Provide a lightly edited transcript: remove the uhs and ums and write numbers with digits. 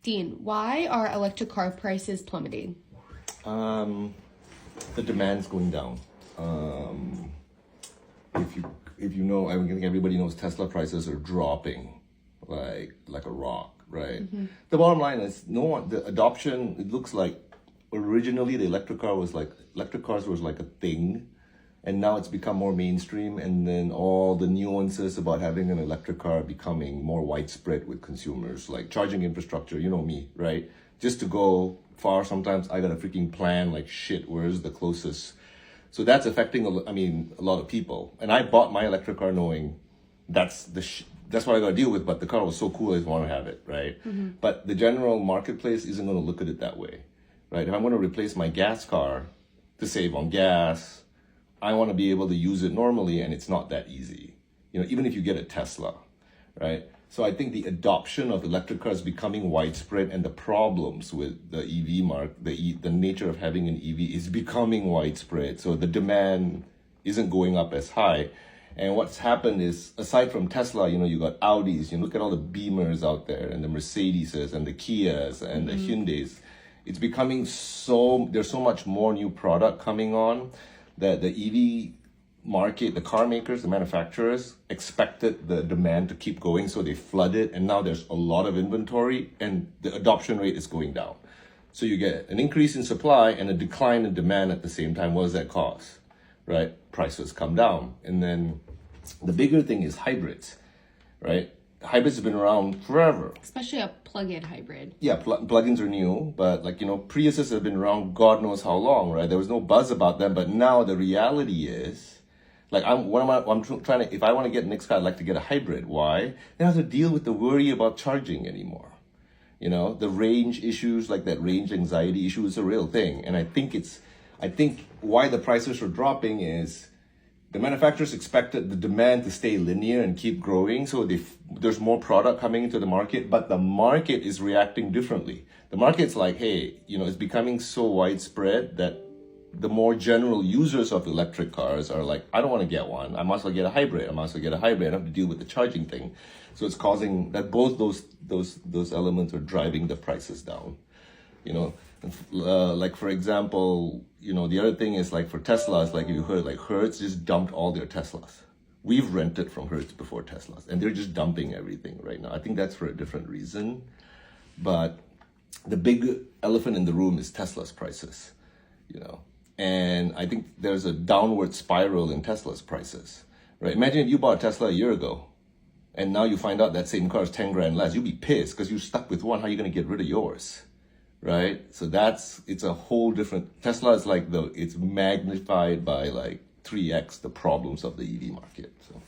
Dean, why are electric car prices plummeting? The demand's going down. If you know, I think everybody knows Tesla prices are dropping like a rock, right? Mm-hmm. The bottom line is the adoption. It looks like originally the electric cars was like a thing, and now it's become more mainstream. And then all the nuances about having an electric car becoming more widespread with consumers, like charging infrastructure. You know me, right? Just to go far, sometimes I got a freaking plan like shit. Where's the closest? So that's affecting a lot of people. And I bought my electric car knowing that's what I got to deal with. But the car was so cool, I just want to have it, right? Mm-hmm. But the general marketplace isn't going to look at it that way, right? If I'm going to replace my gas car to save on gas, I want to be able to use it normally, and it's not that easy. Even if you get a Tesla, right? So I think the adoption of electric cars becoming widespread, and the problems with the EV the nature of having an EV is becoming widespread. So the demand isn't going up as high. And what's happened is, aside from Tesla, you got Audis, look at all the Beamers out there, and the Mercedeses and the Kias and the Hyundais. It's becoming there's so much more new product coming on that the EV market, the car makers, the manufacturers expected the demand to keep going, so they flooded, and now there's a lot of inventory and the adoption rate is going down. So you get an increase in supply and a decline in demand at the same time. What does that cause? Right? Prices come down. And then the bigger thing is hybrids, right? Hybrids have been around forever. Especially a plug-in hybrid. Yeah, plugins are new, but Priuses have been around God knows how long, right? There was no buzz about them, but now the reality is, if I want to get the next car, I'd like to get a hybrid. Why? They don't have to deal with the worry about charging anymore. The range issues, like that range anxiety issue, is a real thing. And I think why the prices are dropping is the manufacturers expected the demand to stay linear and keep growing. So there's more product coming into the market, but the market is reacting differently. The market's like, hey, it's becoming so widespread that the more general users of electric cars are like, I don't want to get one. I might as well get a hybrid. I don't have to deal with the charging thing. So it's causing that both those elements are driving the prices down. Like for example, the other thing is like for Teslas, like you heard, like Hertz just dumped all their Teslas. We've rented from Hertz before Teslas, and they're just dumping everything right now. I think that's for a different reason. But the big elephant in the room is Tesla's prices, And I think there's a downward spiral in Tesla's prices, right? Imagine if you bought a Tesla a year ago, and now you find out that same car is 10 grand less. You'll be pissed because you're stuck with one. How are you going to get rid of yours, right? So it's a whole different. Tesla is like it's magnified by like 3x the problems of the EV market. So.